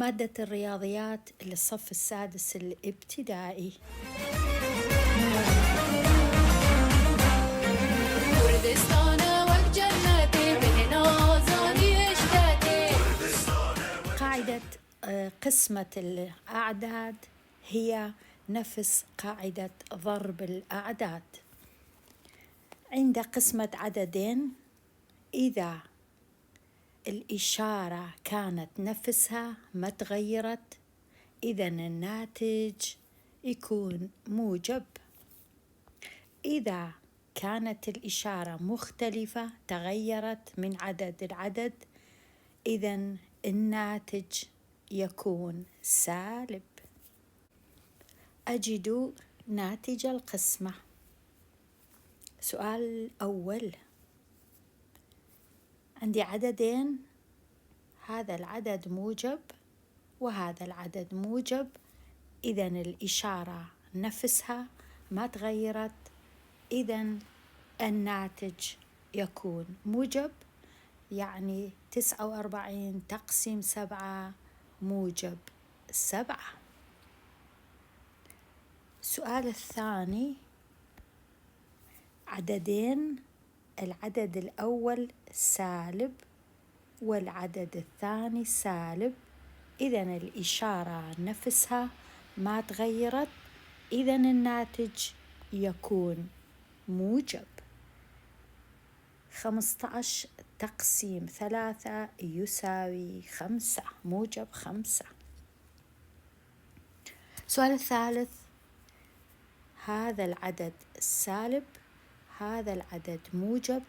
مادة الرياضيات للصف السادس الابتدائي. قاعدة قسمة الأعداد هي نفس قاعدة ضرب الأعداد. عند قسمة عددين إذا الإشارة كانت نفسها ما تغيرت إذن الناتج يكون موجب. إذا كانت الإشارة مختلفة تغيرت من عدد العدد إذن الناتج يكون سالب. أجد ناتج القسمة. سؤال الأول، عندي عددين، هذا العدد موجب وهذا العدد موجب، إذن الإشارة نفسها ما تغيرت إذن الناتج يكون موجب، يعني 49 تقسيم 7 موجب 7. السؤال الثاني، عددين، العدد الأول سالب والعدد الثاني سالب، إذن الإشارة نفسها ما تغيرت إذن الناتج يكون موجب. 15 تقسيم 3 يساوي 5 موجب 5. السؤال الثالث، هذا العدد سالب هذا العدد موجب،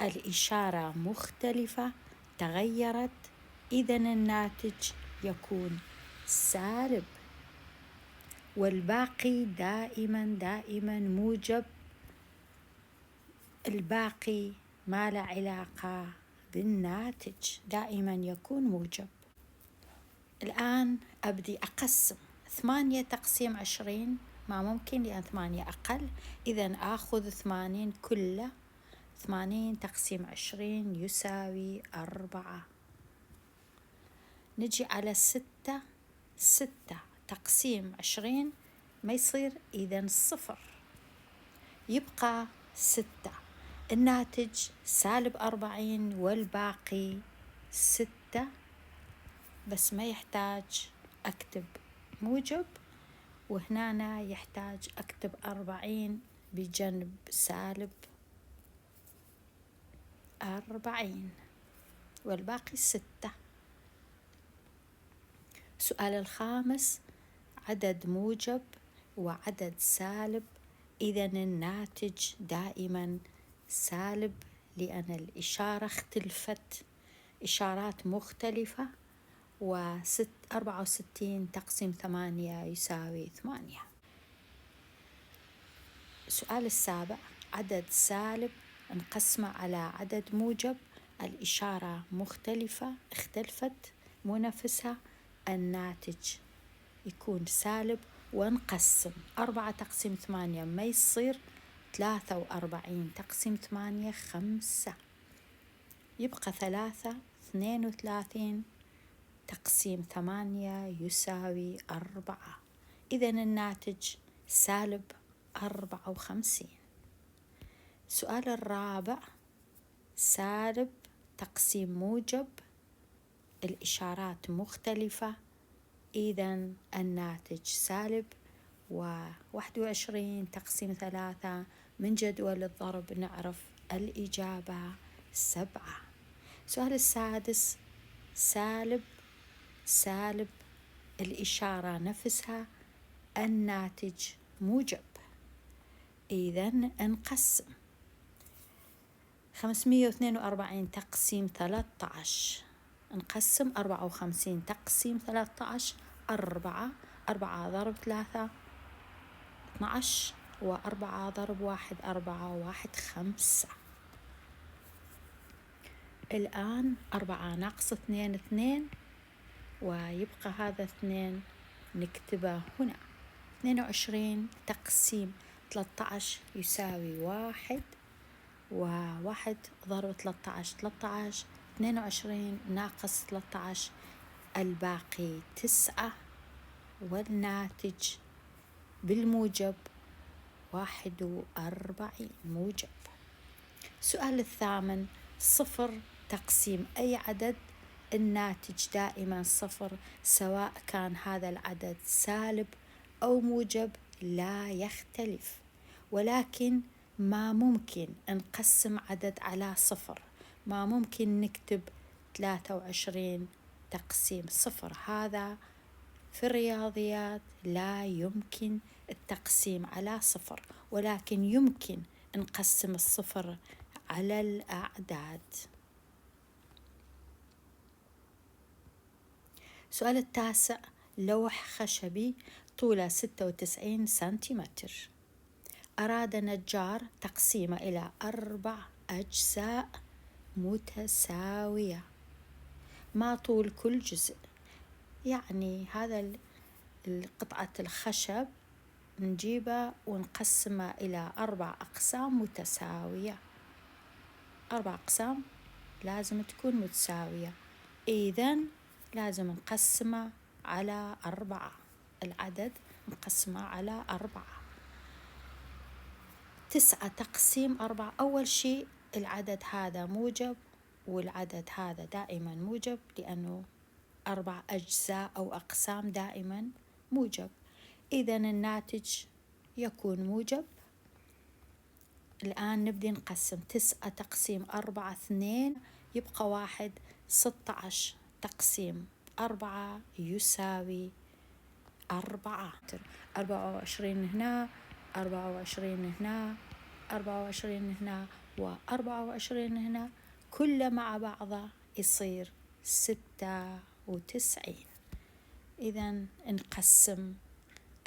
الإشارة مختلفة تغيرت إذن الناتج يكون سالب، والباقي دائما موجب، الباقي ما له علاقة بالناتج، دائما يكون موجب. الآن أبدي أقسم. 8 تقسيم 20 ما ممكن لأن 8 أقل، إذن آخذ 80 كله. 80 تقسيم 20 يساوي 4. نجي على 6 تقسيم 20 ما يصير، إذن 0 يبقى 6. الناتج سالب 40 والباقي 6، بس ما يحتاج أكتب موجب، وهنا يحتاج أكتب 40 بجنب سالب 40 والباقي 6. السؤال الخامس، عدد موجب وعدد سالب، إذن الناتج دائما سالب لأن الإشارة اختلفت، إشارات مختلفة. 64 تقسيم 8 يساوي 8. السؤال السابع، عدد سالب انقسم على عدد موجب، الإشارة مختلفة اختلفت مو نفسها، الناتج يكون سالب، ونقسم 4 تقسيم 8 ما يصير، 43 تقسيم 8 5، يبقى 3. 32 تقسيم 8 يساوي 4، إذن الناتج سالب 54. السؤال الرابع، سالب تقسيم موجب، الإشارات مختلفة، إذن الناتج سالب. 21 تقسيم 3 من جدول الضرب نعرف الإجابة 7. السؤال السادس، سالب الإشارة نفسها، الناتج موجب، إذن نقسم. 542 تقسيم 13 نقسم 54 تقسيم 13 4 ضرب 3 12 و4 ضرب 1 4 و1 5. الآن 4 ناقص 2 2 ويبقى هذا 2 نكتبه هنا. 22 تقسيم 13 يساوي 1 و1 ضرب 13 22 ناقص 13 الباقي 9 والناتج بالموجب 41 موجب. السؤال الثامن، 0 تقسيم أي عدد الناتج دائما 0 سواء كان هذا العدد سالب أو موجب لا يختلف، ولكن ما ممكن نقسم عدد على 0. ما ممكن نكتب 23 تقسيم 0، هذا في الرياضيات لا يمكن التقسيم على 0، ولكن يمكن نقسم 0 على الأعداد. السؤال التاسع، لوح خشبي طوله 96 سنتيمتر، أراد نجار تقسيمه إلى 4 أجزاء متساوية. ما طول كل جزء؟ يعني هذا القطعة الخشب نجيبه ونقسمه إلى 4 أقسام متساوية. 4 أقسام لازم تكون متساوية، إذن لازم نقسمه على 4. العدد نقسمه على 4. 9 تقسيم 4، أول شيء العدد هذا موجب والعدد هذا دائما موجب، لأنه 4 أجزاء أو أقسام دائما موجب، إذن الناتج يكون موجب. الآن نبدأ نقسم. 9 تقسيم 4 2، يبقى 1. 16 تقسيم 4 يساوي 4. 24 هنا، 24 هنا، 24 هنا، و24 هنا، كله مع بعضه يصير 96. إذن نقسم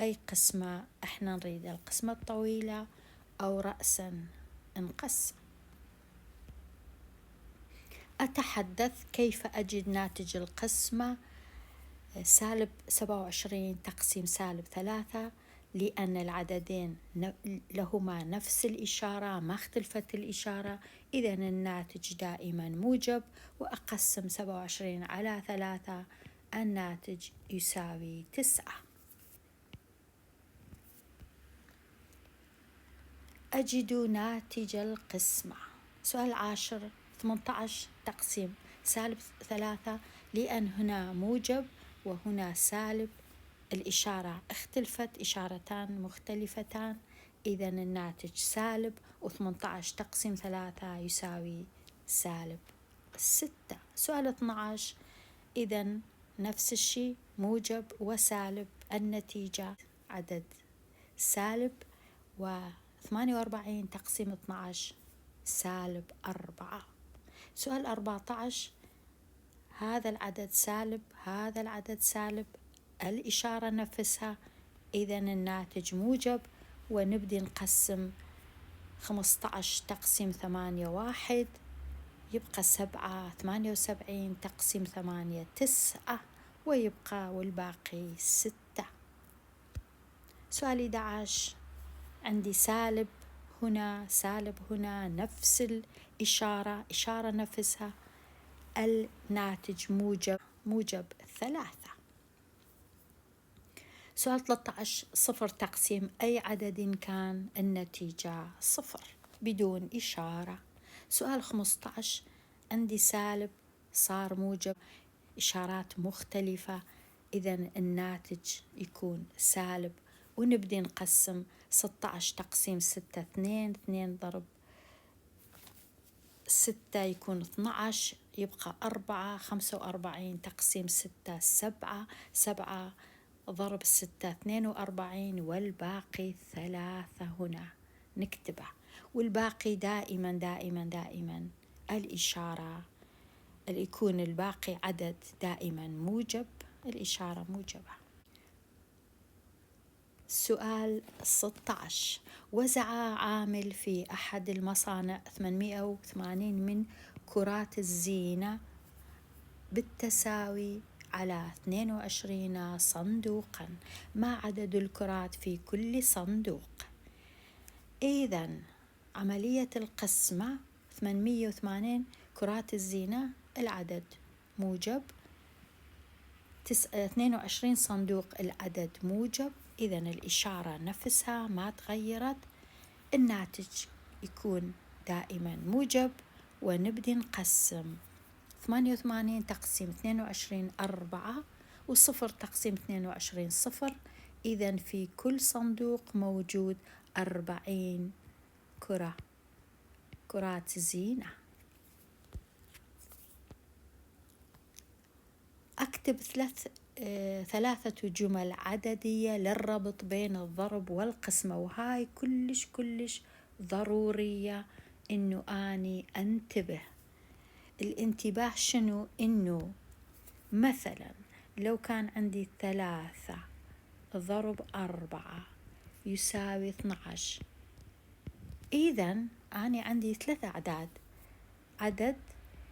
أي قسمة احنا نريد، القسمة الطويلة أو رأسا نقسم. أتحدث كيف أجد ناتج القسمة سالب 27 تقسيم سالب 3، لأن العددين لهما نفس الإشارة، ما اختلفت الإشارة، إذن الناتج دائما موجب، وأقسم 27 على 3، الناتج يساوي 9. أجد ناتج القسمة. سؤال 10، 18 تقسيم سالب 3، لأن هنا موجب وهنا سالب، الإشارة اختلفت، إشارتان مختلفتان، إذن الناتج سالب، و18 تقسيم 3 يساوي سالب 6. سؤال 12، إذن نفس الشيء موجب وسالب، النتيجة عدد سالب، و48 تقسيم 12 سالب 4. سؤال 14، هذا العدد سالب، هذا العدد سالب، الإشارة نفسها، إذن الناتج موجب، ونبدأ نقسم. 15 تقسيم 8 1، يبقى 7. 78 تقسيم 8 9، ويبقى والباقي 6. سؤال 11، عندي سالب هنا سالب هنا، نفس الإشارة، إشارة نفسها، الناتج موجب 3. سؤال 13، 0 تقسيم أي عدد كان، النتيجة 0 بدون إشارة. سؤال 15، عندي سالب صار موجب، إشارات مختلفة، إذن الناتج يكون سالب، ونبدأ نقسم. 16 تقسيم 6 2، 2 ضرب 6 يكون 12، يبقى 4. 45 تقسيم 6 7، 7 ضرب 6 42، والباقي 3 هنا نكتبه، والباقي دائما دائما دائما الإشارة اللي يكون الباقي عدد دائما موجب، الإشارة موجبة. سؤال 16، وزع عامل في أحد المصانع 880 من كرات الزينة بالتساوي على 22 صندوقا، ما عدد الكرات في كل صندوق؟ إذن عملية القسمة 880 كرات الزينة، العدد موجب، 22 صندوق العدد موجب، إذا الإشارة نفسها ما تغيرت، الناتج يكون دائما موجب. ونبدي نقسم 88 تقسيم 22 4 وصفر تقسيم 22 صفر، إذا في كل صندوق موجود 40 كرات زينة. أكتب ثلاثة جمل عددية للربط بين الضرب والقسمة، وهاي كلش ضرورية إنه أني أنتبه. الانتباه شنو؟ إنه مثلا لو كان عندي 3 ضرب 4 يساوي 12، إذا أنا عندي 3 أعداد، عدد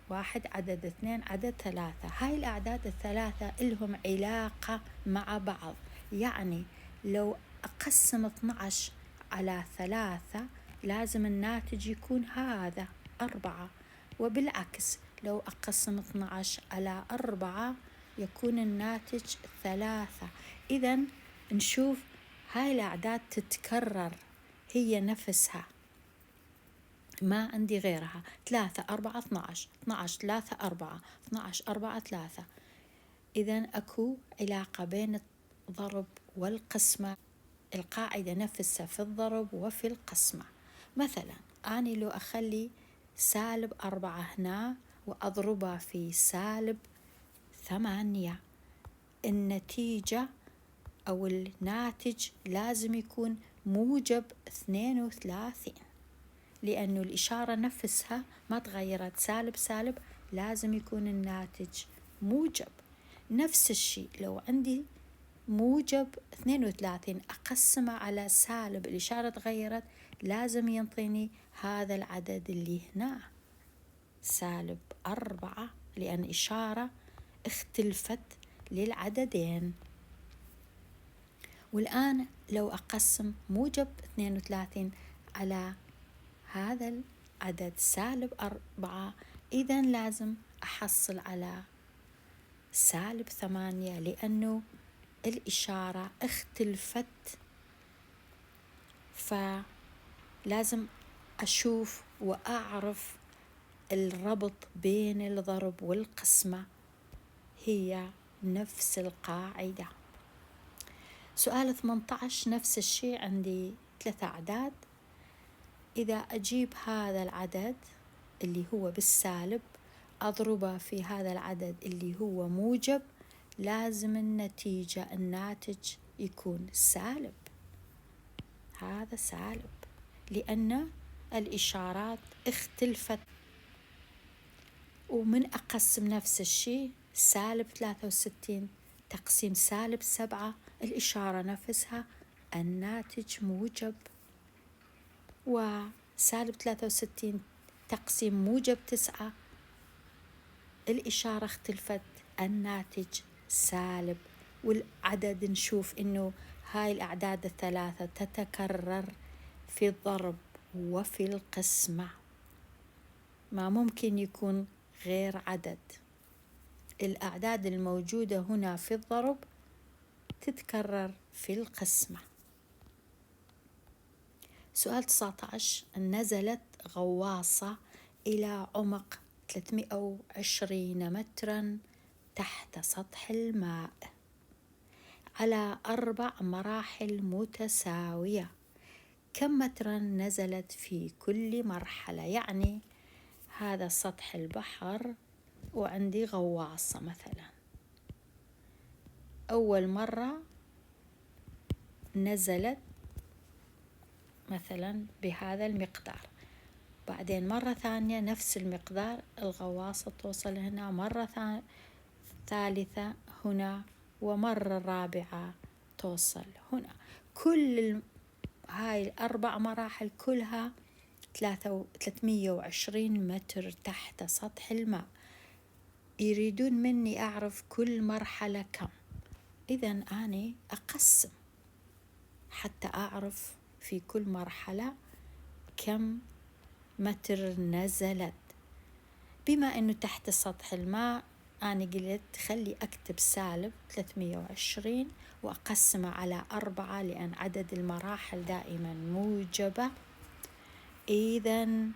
1 عدد 2 عدد 3. هاي الأعداد الثلاثة إلهم علاقة مع بعض، يعني لو أقسم 12 على 3 لازم الناتج يكون هذا 4، وبالعكس لو أقسم 12 على 4 يكون الناتج 3. إذا نشوف هاي الأعداد تتكرر هي نفسها، ما عندي غيرها. 3 4 12 12 3 4 12 4 3. إذا أكو علاقة بين الضرب والقسمة، القاعدة نفسها في الضرب وفي القسمة. مثلا أنا لو أخلي -4 هنا وأضربها في -8، النتيجة أو الناتج لازم يكون موجب 32، لأنه الإشارة نفسها ما تغيرت، سالب لازم يكون الناتج موجب. نفس الشيء لو عندي موجب 32 أقسمه على سالب، الإشارة تغيرت، لازم ينطيني هذا العدد اللي هنا -4، لأن إشارة اختلفت للعددين. والآن لو أقسم موجب 32 على هذا العدد -4، إذا لازم أحصل على -8، لأنه الإشارة اختلفت، فلازم أشوف وأعرف الربط بين الضرب والقسمة هي نفس القاعدة. سؤال 18 نفس الشيء، عندي 3 أعداد، إذا أجيب هذا العدد اللي هو بالسالب أضربه في هذا العدد اللي هو موجب، لازم النتيجة الناتج يكون سالب، هذا سالب لأن الإشارات اختلفت. ومن أقسم نفس الشيء -63 تقسيم -7، الإشارة نفسها، الناتج موجب. و63 تقسيم -9، الإشارة اختلفت، الناتج سالب. والعدد نشوف إنه هاي الأعداد الثلاثة تتكرر في الضرب وفي القسمة، ما ممكن يكون غير عدد. الأعداد الموجودة هنا في الضرب تتكرر في القسمة. سؤال 19، نزلت غواصة إلى عمق 320 مترا تحت سطح الماء على 4 مراحل متساوية، كم مترا نزلت في كل مرحلة؟ يعني هذا سطح البحر وعندي غواصة، مثلا أول مرة نزلت مثلا بهذا المقدار، بعدين مرة ثانية نفس المقدار، الغواصة توصل هنا، مرة ثالثة هنا، ومرة رابعة توصل هنا. كل هاي 4 مراحل كلها 320 متر تحت سطح الماء. يريدون مني أعرف كل مرحلة كم، إذا أنا أقسم حتى أعرف في كل مرحلة كم متر نزلت. بما أنه تحت سطح الماء أنا قلت خلي أكتب سالب 320 وأقسمه على 4 لأن عدد المراحل دائما موجبة. إذن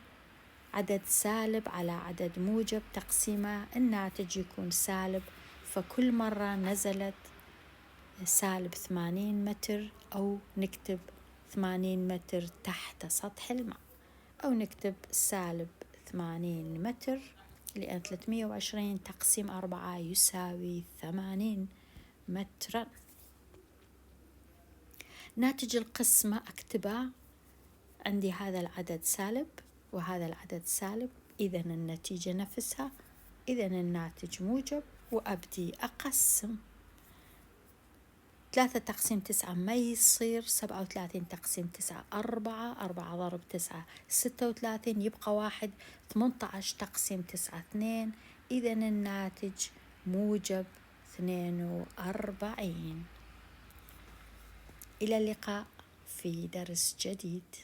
عدد سالب على عدد موجب تقسيمه الناتج يكون سالب، فكل مرة نزلت سالب 80 متر، أو نكتب 80 متر تحت سطح الماء، أو نكتب سالب 80 متر، لأن 320 تقسيم 4 يساوي 80 مترا. ناتج القسمة أكتبه، عندي هذا العدد سالب وهذا العدد سالب، إذن النتيجة نفسها، إذن الناتج موجب، وأبدي أقسم. 3 تقسيم 9 ما يصير، 37 تقسيم 9 4 ضرب 9 36 يبقى 1، 18 تقسيم 9 2، إذن الناتج موجب 42. إلى اللقاء في درس جديد.